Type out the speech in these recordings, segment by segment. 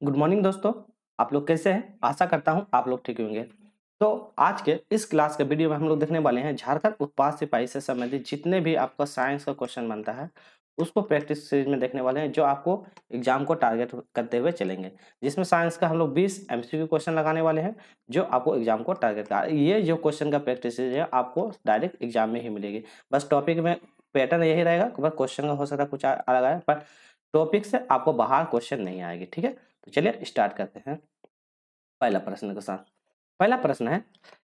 Good morning दोस्तों। आप लोग कैसे हैं? आशा करता हूं आप लोग ठीक होंगे। तो आज के इस क्लास के वीडियो में हम लोग देखने वाले हैं झारखंड उत्पाद सिपाही से संबंधित जितने भी आपका साइंस का क्वेश्चन बनता है उसको प्रैक्टिस सीरीज में देखने वाले हैं, जो आपको एग्जाम को टारगेट करते हुए चलेंगे। जिसमें साइंस का हम लोग 20 एमसीक्यू क्वेश्चन लगाने वाले हैं, जो आपको एग्जाम को टारगेट कर। ये जो क्वेश्चन का प्रैक्टिस सीरीज है आपको डायरेक्ट एग्जाम में ही मिलेगी। बस टॉपिक में पैटर्न यही रहेगा, बस क्वेश्चन का हो सकता है कुछ अलग आए, पर टॉपिक से आपको बाहर क्वेश्चन नहीं आएगी। ठीक है, तो चलिए स्टार्ट करते हैं पहला प्रश्न के साथ। पहला प्रश्न है,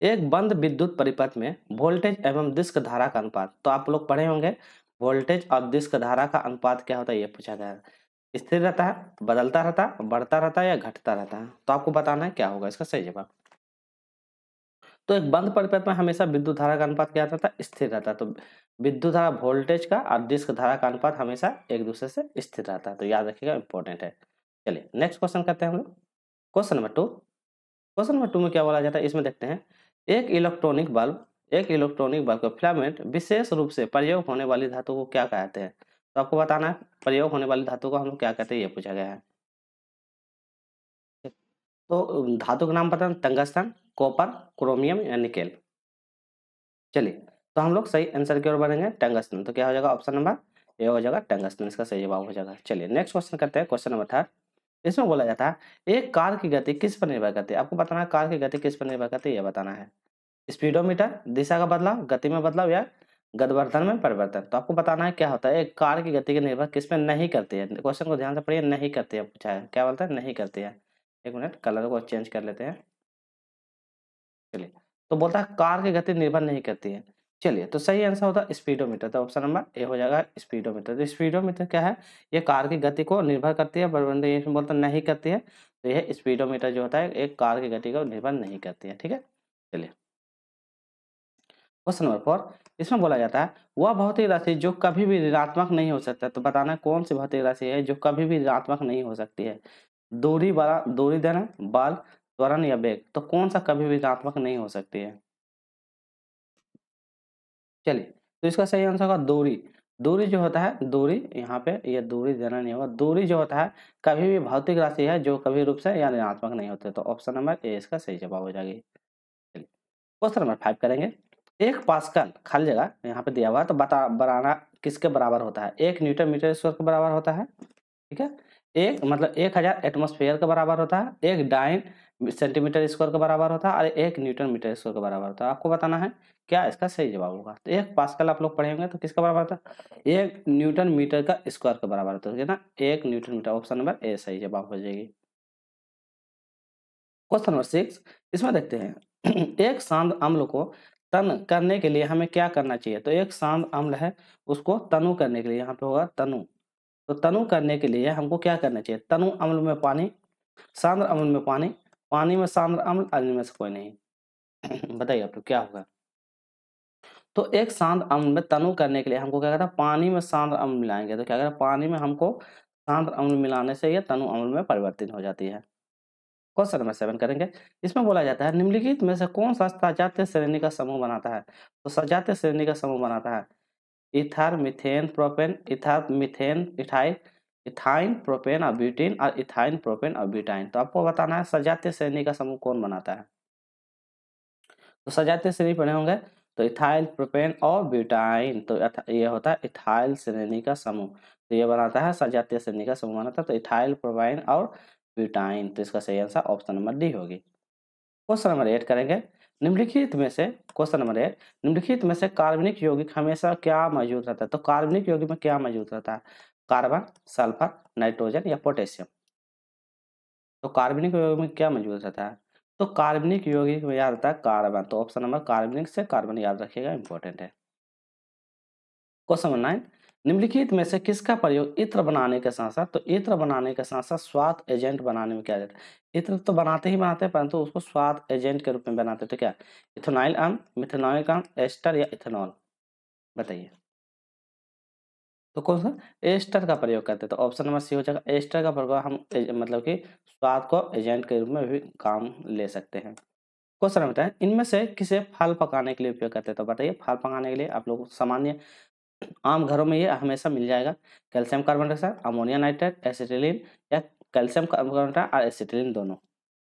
एक बंद विद्युत परिपथ में वोल्टेज एवं डिस्क धारा का अनुपात। तो आप लोग पढ़े होंगे वोल्टेज और डिस्क धारा का अनुपात क्या होता है, ये पूछा गया है। स्थिर रहता है, बदलता रहता है, बढ़ता रहता है या घटता रहता है? तो आपको बताना है क्या होगा इसका सही जवाब। तो एक बंद परिपथ में हमेशा विद्युत धारा का अनुपात क्या रहता है? स्थिर रहता है। तो विद्युत धारा वोल्टेज का और डिस्क धारा का अनुपात हमेशा एक दूसरे से स्थिर रहता है, तो याद रखिएगा, इंपॉर्टेंट है। चलिए नेक्स्ट क्वेश्चन करते हैं हम लोग। क्वेश्चन नंबर 2 में क्या बोला जाता है, इसमें देखते हैं। एक इलेक्ट्रॉनिक बल्ब का फिलामेंट विशेष रूप से प्रयोग होने वाली धातु को क्या कहते हैं? तो आपको बताना है प्रयोग होने वाली धातु को हम लोग क्या कहते हैं, ये पूछा गया है। तो धातु का नाम पता है, टंगस्टन, कॉपर, क्रोमियम या निकेल। चलिए, तो हम लोग सही आंसर की ओर बढ़ेंगे, टंगस्टन। तो क्या हो जाएगा, ऑप्शन नंबर ए हो जाएगा, टंगस्टन इसका सही जवाब हो जाएगा। चलिए नेक्स्ट क्वेश्चन करते हैं, क्वेश्चन नंबर 3। इसमें बोला जाता है, एक कार की गति किस पर निर्भर करती है? आपको बताना है कार की गति किस पर निर्भर करती है, ये बताना है। स्पीडोमीटर, दिशा का बदलाव, गति में बदलाव या गतिवर्धन में परिवर्तन। तो आपको बताना है क्या होता है, एक कार की गति के निर्भर किस पे नहीं करती है। क्वेश्चन को ध्यान से पढ़िए, नहीं करती है पूछा है, क्या बोलता है, नहीं करती है। एक मिनट कलर को चेंज कर लेते हैं। चलिए, तो बोलता है कार की गति निर्भर नहीं करती है। चलिए, तो सही आंसर होता है स्पीडोमीटर। तो ऑप्शन नंबर ए हो जाएगा स्पीडोमीटर। तो स्पीडोमीटर क्या है, ये कार की गति को निर्भर करती है, पर ये बोलता नहीं करती है। तो यह स्पीडोमीटर जो होता है एक कार की गति को निर्भर नहीं करती है। ठीक है, चलिए क्वेश्चन नंबर 4। इसमें बोला जाता है, वह भौतिक राशि जो कभी भी ऋणात्मक नहीं हो सकता। तो बताना है कौन सी भौतिक राशि है जो कभी भी ऋणात्मक नहीं हो सकती है। दूरी बड़ा, दूरी देना, बल, त्वरण या वेग। तो कौन सा कभी भी ऋणात्मक नहीं हो सकती है? चलिए, तो इसका सही आंसर होगा दूरी। दूरी जो होता है, दूरी यहाँ पे ये दूरी देना नहीं होगा। दूरी जो होता है कभी भी भौतिक राशि है जो कभी रूप से या ऋणात्मक नहीं होते। तो ऑप्शन नंबर ए इसका सही जवाब हो जाएगी। चलिए क्वेश्चन नंबर 5 करेंगे। एक पास्कल खाली जगह यहाँ पे दिया हुआ है, तो बता बनाना किसके बराबर होता है? 1 न्यूटन मीटर स्क्वायर के बराबर होता है। ठीक है, एक मतलब 1000 एटमॉस्फेयर के बराबर होता है, एक डाइन सेंटीमीटर स्क्वायर के बराबर होता है और 1 न्यूटन मीटर स्क्वायर के बराबर होता है। आपको बताना है क्या इसका सही जवाब होगा। तो एक पास्कल आप लोग पढ़े होंगे, तो किसका बराबर होता है? 1 न्यूटन मीटर का स्क्वायर के बराबर होता है ना, 1 newton metre. Option number A सही जवाब हो जाएगी। क्वेश्चन नंबर 6, इसमें देखते हैं एक शांत अम्ल को तन करने के लिए हमें क्या करना चाहिए? तो एक शांत अम्ल है, उसको तनु करने के लिए यहाँ पे होगा तनु। तो तनु करने के लिए हमको क्या करना चाहिए? तनु अम्ल में पानी, सांद्र अम्ल में पानी, पानी में सांद्र अम्ल, अन्य में से कोई नहीं। बताइए आप लोग क्या होगा। तो एक सांद्र अम्ल में तनु करने के लिए हमको क्या करना है, पानी में सांद्र अम्ल मिलाएंगे। तो क्या करें, पानी में हमको सांद्र अम्ल मिलाने से ये तनु अम्ल में परिवर्तित हो जाती है। क्वेश्चन नंबर 7 करेंगे। इसमें बोला जाता है, निम्नलिखित में से कौन सा सजातीय श्रेणी का समूह बनाता है? तो सजातीय श्रेणी का समूह बनाता है ether, methane, propane, ether, methane, ethyl, ethyne, propane और ब्यूटीन और इथाइन, प्रोपेन और ब्यूटाइन। तो आपको बताना है सजातीय श्रेणी का समूह कौन बनाता है। तो सजातीय श्रेणी पढ़े होंगे, तो इथाइल, प्रोपेन और ब्यूटाइन। तो ये होता है इथाइल श्रेणी का समूह। तो ये बनाता है सजातीय श्रेणी का समूह बनाता है, तो इथाइल, प्रोपाइन और ब्यूटाइन। तो इसका सही आंसर ऑप्शन नंबर डी होगी। क्वेश्चन नंबर 8 करेंगे। निम्नलिखित में से क्वेश्चन नंबर 8, निम्नलिखित में से कार्बनिक यौगिक हमेशा क्या मौजूद रहता है? तो कार्बनिक यौगिक में क्या मौजूद रहता है? कार्बन, सल्फर, नाइट्रोजन या पोटेशियम। तो कार्बनिक यौगिक में क्या मौजूद रहता है? तो कार्बनिक यौगिक में याद रहता है कार्बन। तो ऑप्शन नंबर कार्बनिक से कार्बन याद रखिएगा, इंपॉर्टेंट है। क्वेश्चन नंबर 9, निम्नलिखित में से किसका प्रयोग इत्र बनाने के साथ साथ, तो इत्र बनाने के साथ साथ स्वाद एजेंट बनाने में किया जाता है? इत्र तो बनाते ही बनाते हैं, परंतु उसको स्वाद एजेंट के रूप में बनाते हैं। तो क्या, इथेनॉइल अम्ल, मिथेनॉइक अम्ल, एस्टर या इथेनॉल? बताइए। तो कौन सा एस्टर का प्रयोग करते हैं? तो ऑप्शन नंबर सी हो जाएगा, एस्टर का प्रयोग हम मतलब कि स्वाद को एजेंट के रूप में भी काम ले सकते हैं। क्वेश्चन नंबर 10, इनमें से किसे फल पकाने के लिए उपयोग करते हैं? तो बताइए, फल पकाने के लिए आप लोग सामान्य आम घरों में ये हमेशा मिल जाएगा। Calcium carbon dioxide, ammonia nitrate, acetylene या कैल्शियम कार्बोनेट और एसिटिलीन दोनों।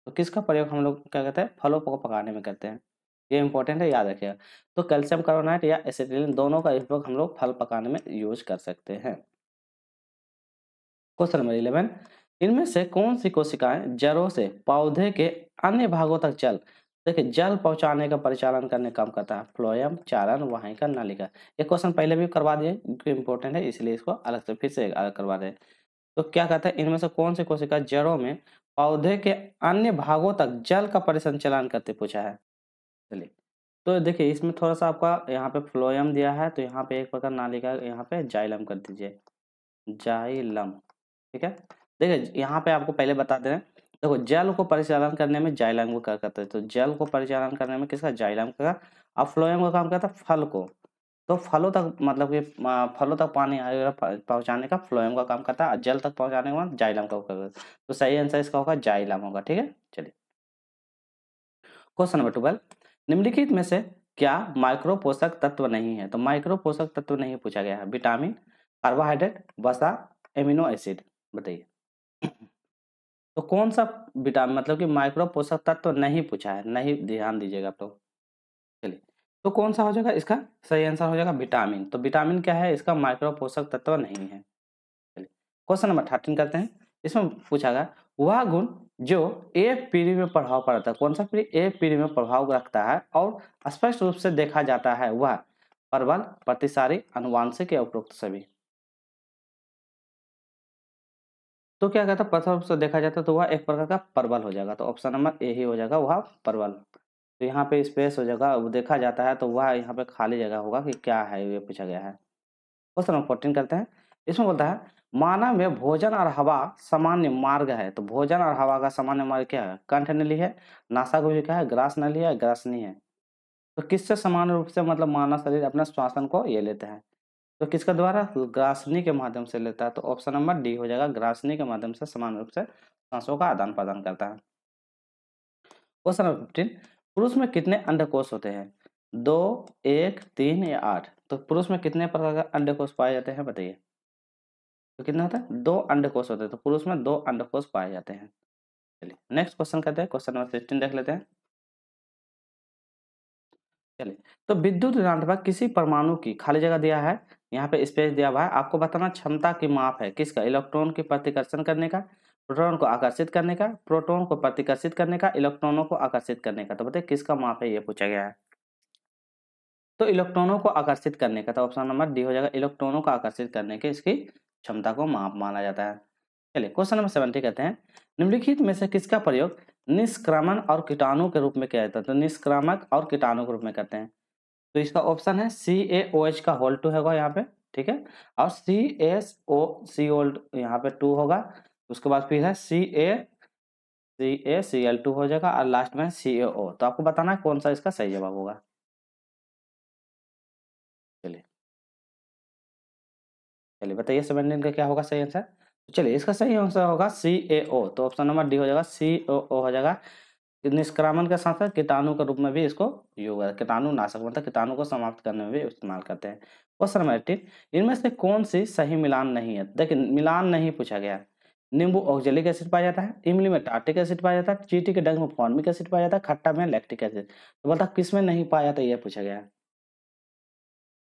तो किसका प्रयोग हम लोग क्या कहते हैं, फलों को पकाने में करते हैं, ये इंपॉर्टेंट है, याद रखिएगा। तो कैल्शियम कार्बोनेट या एसिटिलीन दोनों का उपयोग हम लोग फल पकाने में यूज कर सकते हैं। क्वेश्चन नंबर 11, इनमें से कौन सी कोशिकाएं जड़ों से पौधे के अन्य भागों तक जल, देखिए जल पहुंचाने का परिचालन करने काम करता है, फ्लोएम, चारण, वाहिका, नलिका। ये क्वेश्चन पहले भी करवा दिए क्योंकि इंपॉर्टेंट है, इसलिए इसको अलग से फिर से अलग करवा रहे हैं। तो क्या कहता है, इनमें से कौन सी कोशिका जड़ों में पौधे के अन्य भागों तक जल का परिसंचालन करते पूछा है। चलिए, तो देखिए इसमें थोड़ा सा आपका यहाँ पे फ्लोएम दिया है, तो यहाँ पे एक प्रकार नालिका, यहाँ पे जाइलम कर दीजिए, जाइलम, ठीक है। देखिए यहाँ पे आपको पहले बता दें, देखो जल को परिचालन करने में जाइलम का करते हैं, तो जल को परिचालन करने में किसका, जाइलम का। अब फ्लोएम का काम करता है फल को, तो फलों तक मतलब कि फलों तक पानी पहुंचाने का फ्लोएम का काम करता है, जल तक पहुंचाने का जाइलम का करता है। तो सही आंसर इसका होगा जाइलम होगा, ठीक है। चलिए क्वेश्चन नंबर 12, निम्नलिखित में से क्या माइक्रो पोषक तत्व नहीं है। तो माइक्रो पोषक तत्व नहीं पूछा गया है, विटामिन, कार्बोहाइड्रेट, वसा, एमिनो एसिड, बताइए। तो कौन सा विटामिन मतलब कि माइक्रो पोषक तत्व नहीं पूछा है, नहीं, ध्यान दीजिएगा आप लोग। चलिए, तो कौन सा हो जाएगा इसका सही आंसर हो जाएगा विटामिन। तो विटामिन क्या है, इसका माइक्रो पोषक तत्व नहीं है। चलिए क्वेश्चन नंबर 13 करते हैं। इसमें पूछा गया वह गुण जो एक पीढ़ी में प्रभाव पड़ता है, कौन सा पीढ़ी, एक पीढ़ी में प्रभाव रखता है और स्पष्ट रूप से देखा जाता है, वह प्रबल, प्रतिसारी, आनुवांशिक या उपरोक्त सभी। तो क्या कहता है, प्रथम रूप से देखा जाता है तो वह एक प्रकार का परवल हो जाएगा, तो ऑप्शन नंबर ए ही हो जाएगा, वह परवल। तो यहाँ पे स्पेस हो जाएगा, वो देखा जाता है तो वह यहाँ पे खाली जगह होगा कि क्या है, ये पूछा गया है। क्वेश्चन नंबर 14 करते हैं। इसमें बोलता है मानव में भोजन और हवा सामान्य मार्ग है, तो भोजन और हवा का सामान्य मार्ग क्या है, कंठ नली है, नासागोहिका है, ग्रास नली है, ग्रासनी है। तो किससे समान रूप से मतलब मानव शरीर अपने श्वासन को ये लेते हैं, तो किसका द्वारा, ग्रासनी के माध्यम से लेता है। तो ऑप्शन नंबर डी हो जाएगा, ग्रासनी के माध्यम से समान रूप से सांसों का आदान प्रदान करता है। क्वेश्चन नंबर 15, पुरुष में कितने अंडकोश होते हैं, 2, 1, 3 या 8। तो पुरुष में कितने प्रकार का अंडकोश पाए जाते हैं, बताइए। तो कितना होता है, 2 अंडकोश होते हैं, तो पुरुष में 2 अंडकोश पाए जाते हैं। चलिए नेक्स्ट क्वेश्चन करते हैं, क्वेश्चन नंबर 16 देख लेते हैं। चलिए, तो विद्युत ऋणात्मक पर किसी परमाणु की खाली जगह दिया है, यहाँ पे स्पेस दिया हुआ है, आपको बताना क्षमता की माप है किसका, इलेक्ट्रॉन की प्रतिकर्षण करने का, प्रोटॉन को आकर्षित करने का, प्रोटॉन को प्रतिकर्षित करने का, इलेक्ट्रॉनों को आकर्षित करने का। तो बताइए किसका माप है, ये पूछा गया है। तो इलेक्ट्रॉनों को आकर्षित करने का, तो ऑप्शन नंबर डी हो जाएगा, इलेक्ट्रॉनों को आकर्षित करने के इसकी क्षमता को माप माना जाता है। चलिए क्वेश्चन नंबर 70 कहते हैं, निम्नलिखित में से किसका प्रयोग निष्क्रमण और कीटाणु के रूप में किया जाता है। तो निष्क्रामक और कीटाणु के रूप में करते हैं, तो इसका ऑप्शन है CaOH का होल 2 होगा यहाँ पे, ठीक है, और CSO यहाँ पे 2 होगा, उसके बाद फिर है CaCl2 हो जाएगा और लास्ट में CaO। तो आपको बताना है कौन सा इसका सही जवाब होगा। चलिए चलिए बताइए 17 का क्या होगा सही आंसर। चलिए इसका सही आंसर होगा CaO, तो ऑप्शन नंबर डी हो जाएगा, CaO हो जाएगा। निष्क्रमण के साथ साथ कीटाणु के रूप में भी इसको योग है, कीटाणु नाशक मतलब कीटाणु को समाप्त करने में भी इस्तेमाल करते हैं। क्वेश्चन नंबर 18, इनमें से कौन सी सही मिलान नहीं है। देखिए मिलान नहीं पूछा गया है, नींबू ऑक्जेलिक एसिड पाया जाता है, इमली में टार्टिक एसिड पाया जाता है, चींटी के डंक में फॉर्मिक एसिड पाया जाता है, खट्टा में लैक्टिक एसिड। तो बता किस में नहीं पाया जाता, यह पूछा गया है।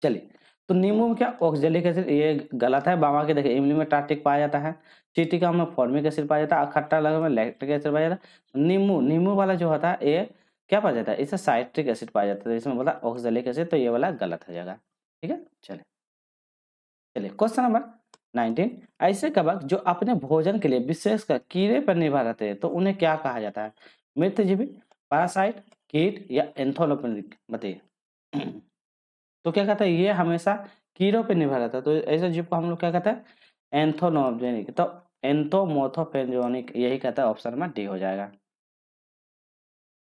चलिए, तो नींबू में क्या ऑक्जेलिक एसिड, ये गलत है, बाबा के देखिए इमली में टार्टिक पाया जाता है, चीटिका में फॉर्मिक एसिड पाया जाता है, खट्टा लगा में लैक्टिक एसिड पाया जाता है। नींबू नींबू वाला जो होता है ये क्या पाया जाता है, इसे साइट्रिक एसिड पाया जाता है, इसमें बोला ऑक्जेलिक एसिड, तो ये वाला गलत हो जाएगा, ठीक है। चलिए चलिए क्वेश्चन नंबर 19, ऐसे कवक जो अपने भोजन के लिए विशेषकर कीड़े पर निर्भर रहते हैं, तो उन्हें क्या कहा जाता है, मित्रजीवी, पैरासाइट, कीट या एंथोलोपेनिक, बताइए। तो क्या कहता है, ये हमेशा कीड़ों पे निर्भर रहता है, तो ऐसे जीव को हम लोग क्या कहते हैं, एंथोनोजेनिक, तो एंथोमोथोपेंजोनिक, यही कहता है, ऑप्शन में डी हो जाएगा।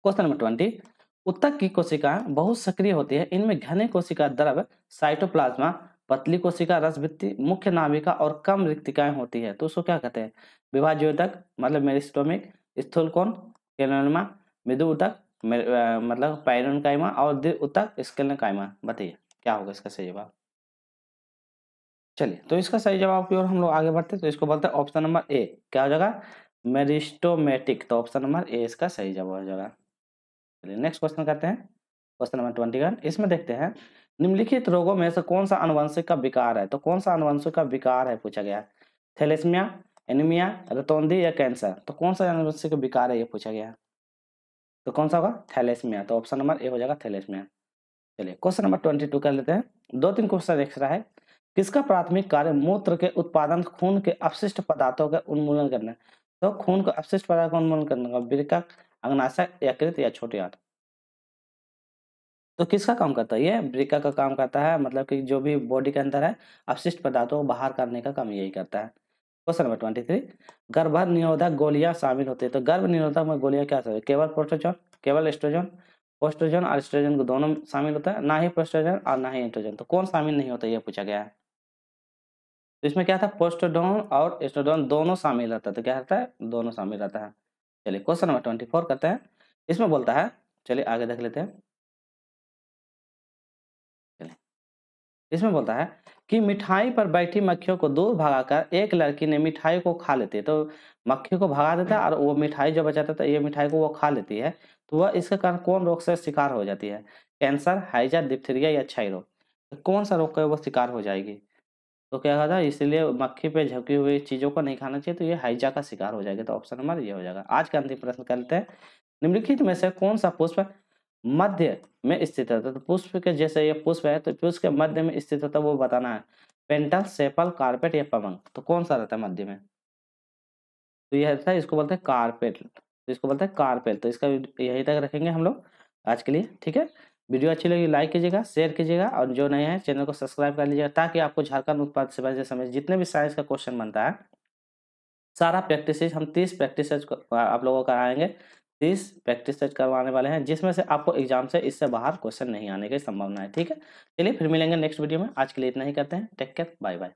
क्वेश्चन नंबर 20, उत्तक की कोशिकाएं बहुत सक्रिय होती है, इनमें घने कोशिका द्रव, साइटोप्लाज्मा, पतली कोशिका रसभित्ति, मुख्य नाभिका और कम रिक्तिकाएं होती है, तो उसको क्या कहते हैं, विभाज्योतक मतलब मेरिस्टोमिक, स्थूलकोण, केनोमा, मृदु उत्तक मतलब पायरोनकाइमा और दीर्घ उत्तक स्केलेनकाइमा, बताइए क्या होगा इसका सही जवाब। चलिए तो इसका सही जवाब की ओर हम लोग आगे बढ़ते हैं, तो इसको बोलते हैं ऑप्शन नंबर ए, क्या हो जाएगा, मेरिस्टोमेटिक, तो ऑप्शन नंबर ए इसका सही जवाब हो जाएगा। चलिए नेक्स्ट क्वेश्चन करते हैं, क्वेश्चन नंबर 21। इसमें देखते हैं निम्नलिखित रोगों में से कौन सा आनुवंशिक का विकार है, तो कौन सा आनुवंशिक का विकार है पूछा गया है। थैलेसीमिया, एनीमिया, रतौंधी या कैंसर, तो कौन सा आनुवंशिक का विकार है ये पूछा गया है। तो कौन सा होगा, थैलेसीमिया, तो ऑप्शन नंबर ए हो जाएगा थैलेसीमिया। चलिए क्वेश्चन नंबर 22 कर लेते हैं। 2-3 क्वेश्चन एक्स्ट्रा है। किसका प्राथमिक कार्य मूत्र के उत्पादन, खून के अपशिष्ट पदार्थों का उन्मूलन करना है। तो खून के अपशिष्ट पदार्थ का उन्मूलन करने का वृक्क, अग्नाशय, यकृत या छोटी आंत। तो किसका काम करता है ये, वृक्क का काम करता है, मतलब कि जो भी बॉडी के अंदर है अपशिष्ट पदार्थों को बाहर करने का काम यही करता है। क्वेश्चन नंबर 23, गर्भ निरोधक गोलियां शामिल होती है, तो गर्भ निरोधक में गोलियां क्या शामिल है, केवल प्रोस्टेजोन, केवल एस्ट्रोजन, पोस्ट्रोजन और एस्ट्रोजन को दोनों शामिल होता है, ना ही प्रोस्टेजन और ना ही एस्ट्रोजन, तो कौन शामिल नहीं होता ये पूछा गया है। तो इसमें क्या था, पोस्टोडोन और एस्ट्रोडोन दोनों शामिल रहता है, तो क्या रहता है, दोनों शामिल रहता है। चलिए क्वेश्चन नंबर 24 करते हैं। इसमें बोलता है, चलिए आगे देख लेते हैं। चलिए इसमें बोलता है कि मिठाई पर बैठी मक्खियों को दूर भगाकर एक लड़की ने मिठाई को खा लेती है, तो मक्खी को भगा देता है और वो मिठाई जो बचाता था ये मिठाई को वो खा लेती है, तो वह इसके कारण कौन रोग से शिकार हो जाती है, कैंसर, हैजा, डिप्थीरिया या क्षय रोग, तो कौन सा रोग का वो शिकार हो जाएगी। तो क्या कहा था, इसलिए मक्खी पे झपकी हुई चीजों को नहीं खाना चाहिए, तो ये हैजा का शिकार हो जाएगा, तो ऑप्शन नंबर ये हो जाएगा। आज का अंतिम प्रश्न करते हैं, निम्नलिखित में से कौन सा पुष्प मध्य में स्थित है, तो पुष्प के जैसे ये पुष्प है तो पुष्प के मध्य में स्थित होता है वो बताना है, पेंटल, सेपल, कारपेट या पवंग, तो कौन सा रहता है मध्य में, तो यह रहता है, इसको बोलते हैं कारपेट, तो इसको बोलते हैं कारपेट, तो इसका यही तक रखेंगे हम लोग आज के लिए, ठीक है। वीडियो अच्छी लगी लाइक कीजिएगा, शेयर कीजिएगा, और जो नए हैं चैनल को सब्सक्राइब कर लीजिएगा, ताकि आपको झारखंड उत्पाद सेवा से समय जितने भी साइंस का क्वेश्चन बनता है सारा प्रैक्टिस हम 30 प्रैक्टिस आप लोगों का आएंगे, 30 प्रैक्टिस करवाने वाले हैं, जिसमें से आपको एग्जाम से इससे बाहर क्वेश्चन नहीं आने की संभावना है, ठीक है। चलिए फिर मिलेंगे नेक्स्ट वीडियो में, आज के लिए इतना ही करते हैं, टेक केयर, बाय बाय।